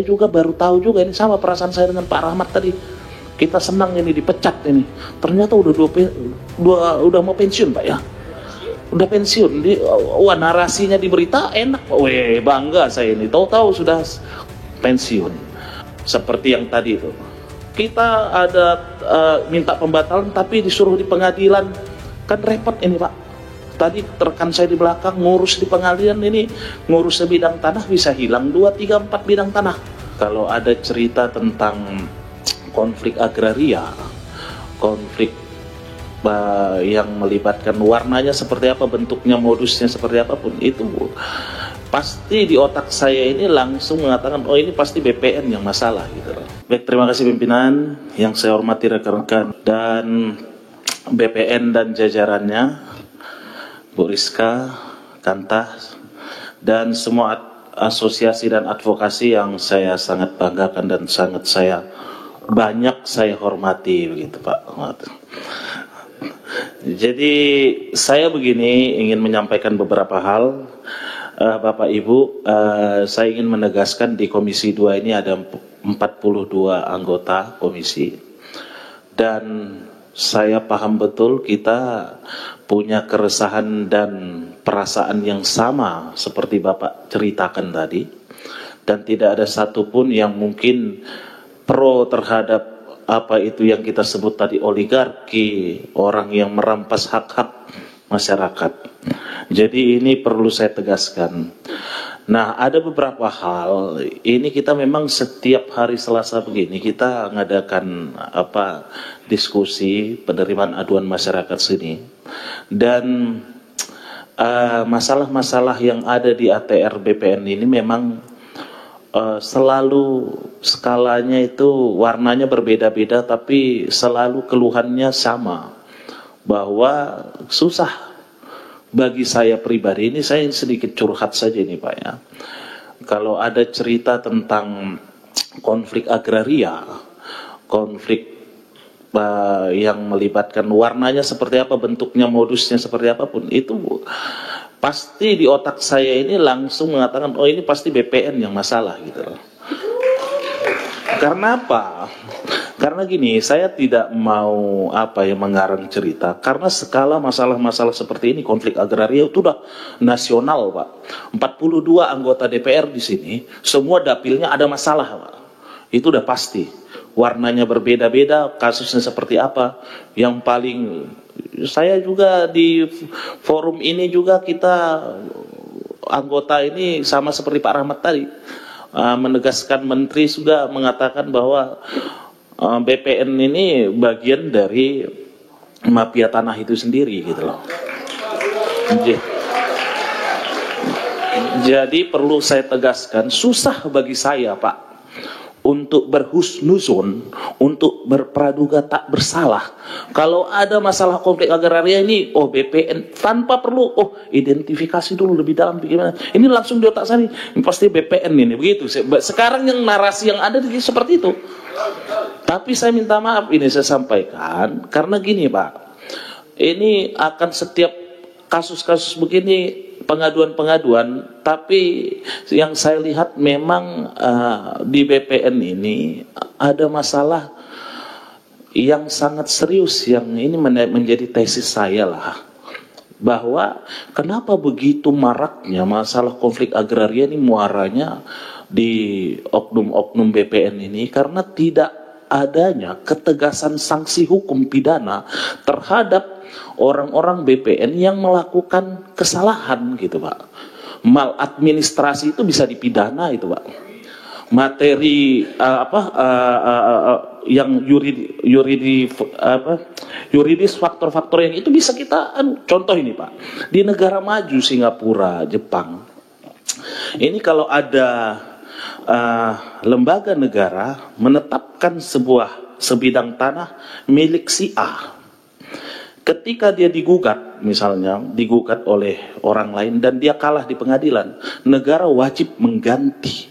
juga baru tahu juga, ini sama perasaan saya dengan Pak Rahmat tadi. Kita senang ini dipecat ini, ternyata udah mau pensiun Pak ya, udah pensiun. Wah, narasinya di berita enak, bangga saya ini, tahu-tahu sudah pensiun. Seperti yang tadi itu, kita ada minta pembatalan tapi disuruh di pengadilan, kan repot ini Pak. Tadi rekan saya di belakang ngurus di pengadilan, ini ngurus sebidang tanah bisa hilang 2, 3, 4 bidang tanah. Kalau ada cerita tentang konflik agraria, konflik yang melibatkan warnanya seperti apa, bentuknya, modusnya seperti apapun, itu pasti di otak saya ini langsung mengatakan, oh ini pasti BPN yang masalah gitu. Baik, terima kasih pimpinan yang saya hormati, rekan-rekan dan BPN dan jajarannya, Bu Rizka, Kantah, dan semua asosiasi dan advokasi yang saya sangat banggakan dan sangat banyak saya hormati begitu Pak. Jadi saya begini ingin menyampaikan beberapa hal, Bapak Ibu. Saya ingin menegaskan di Komisi 2 ini ada 42 anggota komisi, dan saya paham betul kita punya keresahan dan perasaan yang sama seperti Bapak ceritakan tadi, dan tidak ada satupun yang mungkin pro terhadap apa itu yang kita sebut tadi oligarki, orang yang merampas hak-hak masyarakat. Jadi ini perlu saya tegaskan. Nah, ada beberapa hal, ini kita memang setiap hari Selasa begini kita mengadakan diskusi penerimaan aduan masyarakat sini. Dan masalah-masalah yang ada di ATR BPN ini memang selalu skalanya itu warnanya berbeda-beda, tapi selalu keluhannya sama, bahwa susah bagi saya pribadi. Ini saya sedikit curhat saja ini Pak ya. Kalau ada cerita tentang konflik agraria, konflik yang melibatkan warnanya seperti apa, bentuknya, modusnya seperti apapun, itu pasti di otak saya ini langsung mengatakan, oh ini pasti BPN yang masalah gitu loh. Karena apa? Karena gini, saya tidak mau mengarang cerita, karena skala masalah-masalah seperti ini, konflik agraria itu udah nasional Pak. 42 anggota DPR di sini, semua dapilnya ada masalah Pak. Itu udah pasti. Warnanya berbeda-beda, kasusnya seperti apa. Yang paling, saya juga di forum ini juga kita anggota ini sama seperti Pak Rahmat tadi, menegaskan, menteri juga mengatakan bahwa BPN ini bagian dari mafia tanah itu sendiri gitu loh. Jadi perlu saya tegaskan, susah bagi saya Pak untuk berhusnuzon, untuk berpraduga tak bersalah. Kalau ada masalah konflik agraria ini, oh BPN, tanpa perlu identifikasi dulu lebih dalam bagaimana. Ini langsung di otak saya, ini pasti BPN ini, begitu. Sekarang yang narasi yang ada seperti itu. Tapi saya minta maaf, ini saya sampaikan karena gini Pak, ini akan setiap kasus-kasus begini, pengaduan-pengaduan, tapi yang saya lihat memang di BPN ini ada masalah yang sangat serius, yang ini menjadi tesis saya lah, bahwa kenapa begitu maraknya masalah konflik agraria ini muaranya di oknum-oknum BPN ini, karena tidak adanya ketegasan sanksi hukum pidana terhadap orang-orang BPN yang melakukan kesalahan gitu Pak. Maladministrasi itu bisa dipidana itu Pak. Materi yang yuridis, faktor-faktor yang itu bisa kita contoh ini Pak. Di negara maju Singapura, Jepang, ini kalau ada lembaga negara menetapkan sebuah sebidang tanah milik si A, ketika dia digugat, misalnya digugat oleh orang lain dan dia kalah di pengadilan, negara wajib mengganti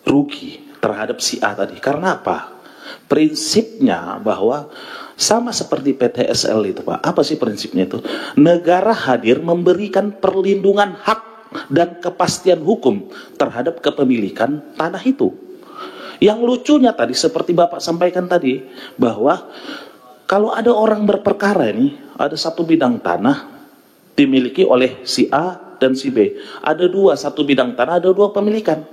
rugi terhadap si A tadi. Karena apa? Prinsipnya bahwa sama seperti PTSL itu Pak. Apa sih prinsipnya itu? Negara hadir memberikan perlindungan hak dan kepastian hukum terhadap kepemilikan tanah itu. Yang lucunya tadi seperti Bapak sampaikan tadi, bahwa kalau ada orang berperkara ini, ada satu bidang tanah dimiliki oleh si A dan si B. Ada dua, satu bidang tanah, ada dua pemilikan.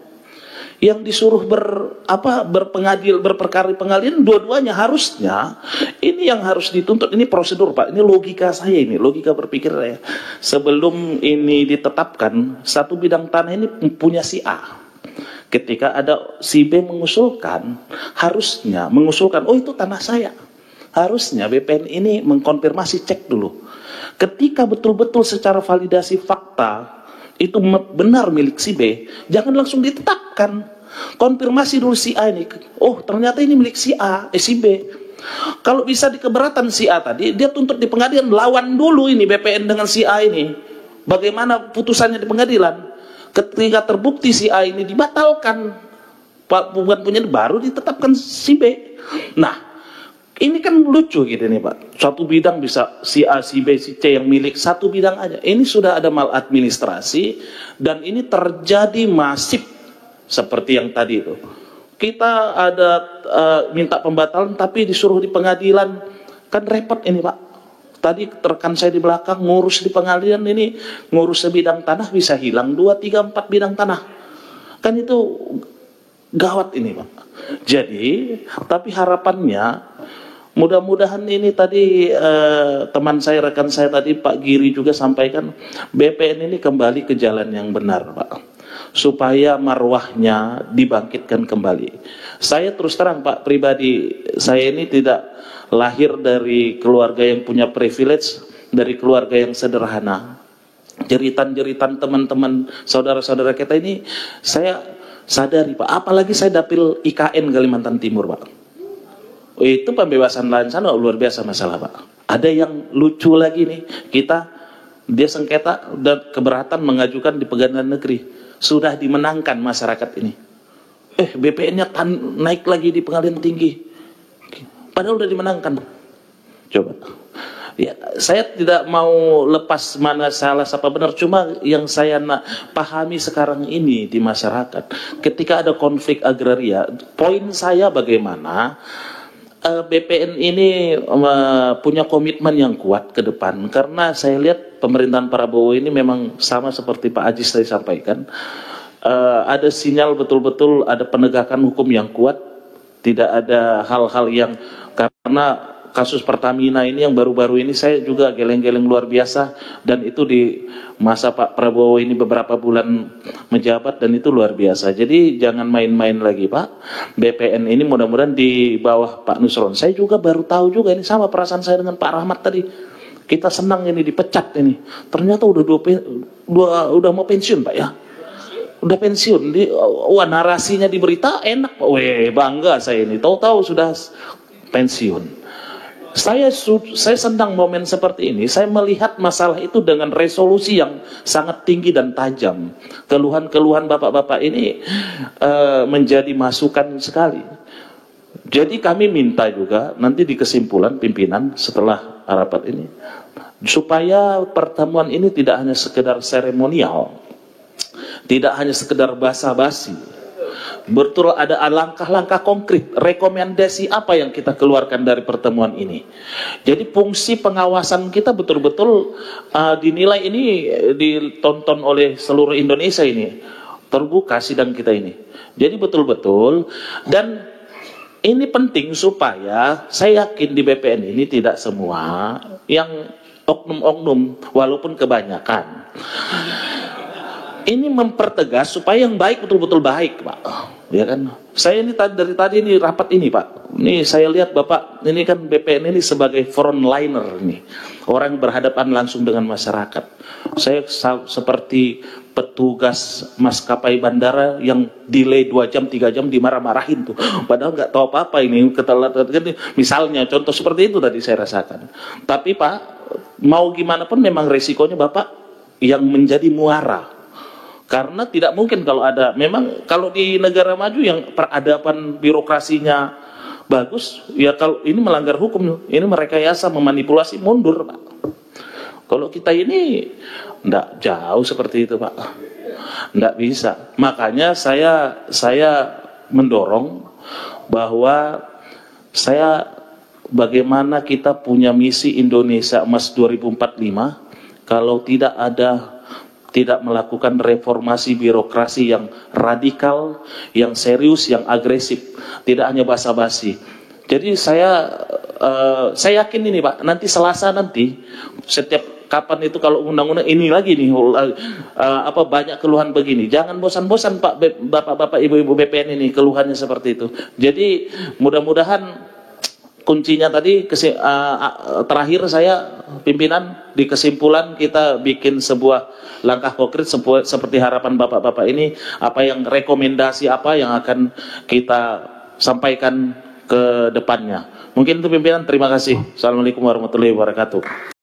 Yang disuruh berperkara di pengadilan, dua-duanya harusnya, ini yang harus dituntut, ini prosedur Pak, ini logika saya, ini logika berpikir saya. Sebelum ini ditetapkan, satu bidang tanah ini punya si A. Ketika ada si B mengusulkan, oh itu tanah saya. Harusnya BPN ini mengkonfirmasi, cek dulu. Ketika betul-betul secara validasi fakta, itu benar milik si B, jangan langsung ditetapkan. Konfirmasi dulu si A ini, oh ternyata ini milik si A, si B. Kalau bisa di keberatan si A tadi, dia tuntut di pengadilan, lawan dulu ini BPN dengan si A ini. Bagaimana putusannya di pengadilan? Ketika terbukti si A ini dibatalkan, bukan punya, baru ditetapkan si B. Nah, ini kan lucu gitu nih Pak. Satu bidang bisa si A, si B, si C yang milik satu bidang aja. Ini sudah ada maladministrasi dan ini terjadi masif seperti yang tadi itu. Kita ada minta pembatalan tapi disuruh di pengadilan, kan repot ini Pak. Tadi rekan saya di belakang ngurus di pengadilan, ini ngurus sebidang tanah bisa hilang 2, 3, 4 bidang tanah. Kan itu gawat ini Pak. Jadi, tapi harapannya mudah-mudahan ini tadi teman saya, rekan saya tadi Pak Giri juga sampaikan, BPN ini kembali ke jalan yang benar Pak, supaya marwahnya dibangkitkan kembali. Saya terus terang Pak, pribadi saya ini tidak lahir dari keluarga yang punya privilege, dari keluarga yang sederhana. Jeritan-jeritan teman-teman saudara-saudara kita ini saya sadari Pak, apalagi saya dapil IKN Kalimantan Timur Pak. Itu pembebasan lahan sana luar biasa masalah Pak. Ada yang lucu lagi nih, dia sengketa dan keberatan mengajukan di pengadilan negeri, sudah dimenangkan masyarakat ini. BPN-nya naik lagi di pengadilan tinggi, padahal udah dimenangkan. Coba ya, saya tidak mau lepas mana salah siapa benar, cuma yang saya pahami sekarang ini di masyarakat, ketika ada konflik agraria, poin saya bagaimana BPN ini punya komitmen yang kuat ke depan. Karena saya lihat pemerintahan Prabowo ini memang sama seperti Pak Ajis tadi sampaikan, ada sinyal betul-betul ada penegakan hukum yang kuat, tidak ada hal-hal yang, karena kasus Pertamina ini yang baru-baru ini saya juga geleng-geleng luar biasa, dan itu di masa Pak Prabowo ini beberapa bulan menjabat, dan itu luar biasa. Jadi jangan main-main lagi Pak. BPN ini mudah-mudahan di bawah Pak Nusron. Saya juga baru tahu juga, ini sama perasaan saya dengan Pak Rahmat tadi. Kita senang ini dipecat ini. Ternyata udah mau pensiun Pak ya. Udah pensiun. Narasinya di berita enak Pak. Bangga saya ini. Tahu-tahu sudah pensiun. Saya senang momen seperti ini. Saya melihat masalah itu dengan resolusi yang sangat tinggi dan tajam. Keluhan-keluhan bapak-bapak ini menjadi masukan sekali. Jadi kami minta juga nanti di kesimpulan pimpinan setelah rapat ini, supaya pertemuan ini tidak hanya sekedar seremonial, tidak hanya sekedar basa-basi. Betul ada langkah-langkah konkret, rekomendasi apa yang kita keluarkan dari pertemuan ini. Jadi fungsi pengawasan kita betul-betul dinilai ini ditonton oleh seluruh Indonesia ini. Terbuka sidang kita ini. Jadi betul-betul, dan ini penting supaya saya yakin di BPN ini tidak semua yang oknum-oknum, walaupun kebanyakan. Ini mempertegas supaya yang baik betul-betul baik Pak. Ya kan, saya ini dari tadi ini rapat ini Pak, ini saya lihat Bapak ini kan BPN ini sebagai frontliner nih, orang berhadapan langsung dengan masyarakat. Saya seperti petugas maskapai bandara yang delay 2 jam 3 jam dimarah-marahin tuh, padahal nggak tahu apa-apa ini, misalnya contoh seperti itu tadi saya rasakan. Tapi Pak, mau gimana pun memang resikonya Bapak yang menjadi muara. Karena tidak mungkin kalau ada, memang kalau di negara maju yang peradaban birokrasinya bagus, ya kalau ini melanggar hukum, ini merekayasa, memanipulasi, mundur Pak. Kalau kita ini enggak jauh seperti itu Pak, enggak bisa. Makanya saya mendorong bahwa bagaimana kita punya misi Indonesia Emas 2045 kalau tidak melakukan reformasi birokrasi yang radikal, yang serius, yang agresif, tidak hanya basa-basi. Jadi saya yakin ini Pak, nanti Selasa nanti setiap kapan itu kalau undang-undang ini lagi nih banyak keluhan begini. Jangan bosan-bosan Pak Bapak-bapak Ibu-ibu BPN ini keluhannya seperti itu. Jadi mudah-mudahan kuncinya tadi terakhir saya pimpinan di kesimpulan kita bikin sebuah langkah konkret seperti harapan bapak-bapak ini, apa yang rekomendasi apa yang akan kita sampaikan ke depannya. Mungkin itu pimpinan, terima kasih. Assalamualaikum warahmatullahi wabarakatuh.